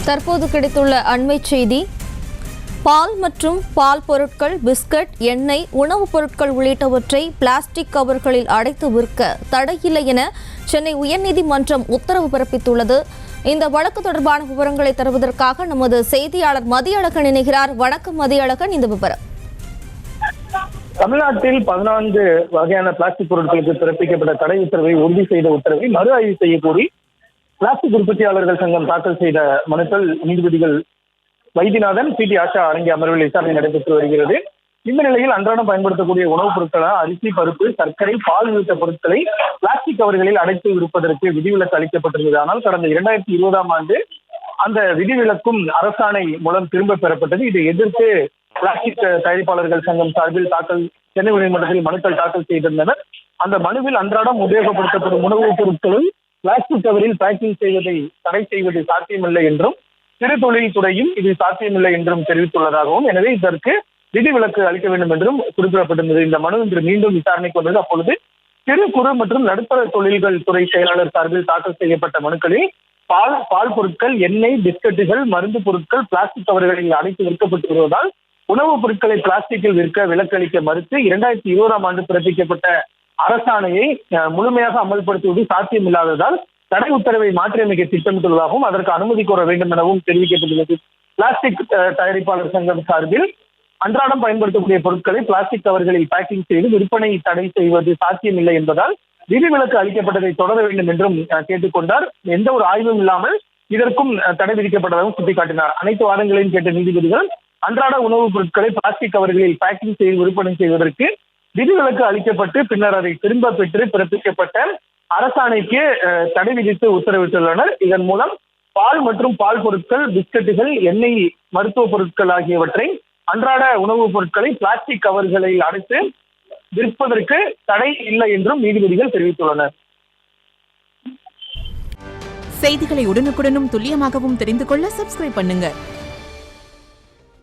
தற்போது கிடைத்துள்ள அண்மை செய்தி. பால் மற்றும் பால் பொருட்கள், பிஸ்கட், எண்ணெய், உணவுப் பொருட்கள் உள்ளிட்டவற்றை பிளாஸ்டிக் கவர்களில் அடைத்து விற்க தடையில்லை என சென்னை உயர்நீதிமன்றம் உத்தரவு பிறப்பித்துள்ளது. இந்த வழக்கு தொடர்பான விவரங்களை தருவதற்காக நமது செய்தியாளர் மதியழகன் இணைகிறார். வணக்கம் மதியழகன், இந்த விவரம். தமிழ்நாட்டில் 14 வகையான பிளாஸ்டிக் பொருட்களுக்கு பிறப்பிக்கப்பட்ட தடை உத்தரவை உறுதி செய்த உத்தரவை மறு ஆய்வு செய்யக்கோரி பிளாஸ்டிக் உற்பத்தியாளர்கள் சங்கம் தாக்கல் செய்த மனுக்கள் நீதிபதிகள் வைத்தியநாதன், சி.டி. ஆஷா அடங்கிய அமர்வில் விசாரணை நடைபெற்று வருகிறது. இந்த நிலையில் அன்றாடம் பயன்படுத்தக்கூடிய உணவுப் பொருட்களான அரிசி, பருப்பு, சர்க்கரை, பால் உள்ளிட்ட பொருட்களை பிளாஸ்டிக் கவர்களில் அடைத்து விற்பதற்கு விதிவிலக்கு அளிக்கப்பட்டிருந்தது. ஆனால் கடந்த 2020ஆம் ஆண்டு அந்த விதிவிலக்கும் அரசாணை மூலம் திரும்ப பெறப்பட்டது. இதை எதிர்த்து பிளாஸ்டிக் தயாரிப்பாளர்கள் சங்கம் சார்பில் சென்னை உயர்நீதிமன்றத்தில் மனுக்கள் தாக்கல் செய்திருந்தனர். அந்த மனுவில் அன்றாடம் உபயோகப்படுத்தப்படும் உணவுப் பொருட்களை பிளாஸ்டிக் கவரில் பேக்கிங் செய்வதை தடை செய்வது சாத்தியமில்லை என்றும், சிறு தொழில் துறையும் இது சாத்தியமில்லை என்றும் தெரிவித்துள்ளதாகவும், எனவே இதற்கு விதிவிலக்கு அளிக்க வேண்டும் என்றும் குறிப்பிடப்பட்டிருந்தது. இந்த மனு இன்று மீண்டும் விசாரணைக்கு வந்தது. அப்பொழுது சிறு குறு மற்றும் நடுத்தர தொழில்கள் துறை செயலாளர் சார்பில் தாக்கல் செய்யப்பட்ட மனுக்களில் பால் பொருட்கள், எண்ணெய், பிஸ்கட்டுகள், மருந்து பொருட்கள் பிளாஸ்டிக் கவர்களில் அடைத்து விற்கப்பட்டு வருவதால் உணவுப் பொருட்களை பிளாஸ்டிக்கில் விற்க விலக்கு அளிக்க மறுத்து 2020ஆம் ஆண்டு பிறப்பிக்கப்பட்ட அரசாணையை முழுமையாக அமல்படுத்துவது சாத்தியமில்லாததால் தடை உத்தரவை மாற்றியமைக்க திட்டமிட்டுள்ளதாகவும் அதற்கு அனுமதி கோர வேண்டும் எனவும் தெரிவிக்கப்பட்டுள்ளது. பிளாஸ்டிக் தயாரிப்பாளர் சங்கம் சார்பில் அன்றாடம் பயன்படுத்தக்கூடிய பொருட்களை பிளாஸ்டிக் கவர்களில் பேக்கிங் செய்து விற்பனை தடை செய்வது சாத்தியமில்லை என்பதால் விதிவிலக்கு அளிக்கப்பட்டதை தொடர வேண்டும் என்றும் கேட்டுக்கொண்டார். எந்த ஒரு ஆய்வும் இல்லாமல் இதற்கும் தடை விதிக்கப்பட்டதாகவும் சுட்டிக்காட்டினார். அனைத்து வாதங்களையும் கேட்ட நீதிபதிகள் அன்றாட உணவுப் பொருட்களை பிளாஸ்டிக் கவர்களில் பேக்கிங் செய்து விற்பனை செய்வதற்கு விதிவிலக்கு அளிக்கப்பட்டு பின்னர் அதை திரும்ப பெற்று பிறப்பிக்கப்பட்ட அரசாணைக்கு தடை விதித்து உத்தரவிட்டுள்ளனர். இதன் மூலம் பால் மற்றும் பால் பொருட்கள், பிஸ்கட்டுகள், எண்ணெய், மருத்துவ பொருட்கள் ஆகியவற்றை அன்றாட உணவுப் பொருட்களை பிளாஸ்டிக் கவர்களில் அடைத்து விற்பதற்கு தடை இல்லை என்றும் நீதிபதிகள் தெரிவித்துள்ளனர். செய்திகளை உடனுக்குடனும் துல்லியமாகவும் தெரிந்து கொள்ள சப்ஸ்கிரைப் பண்ணுங்க.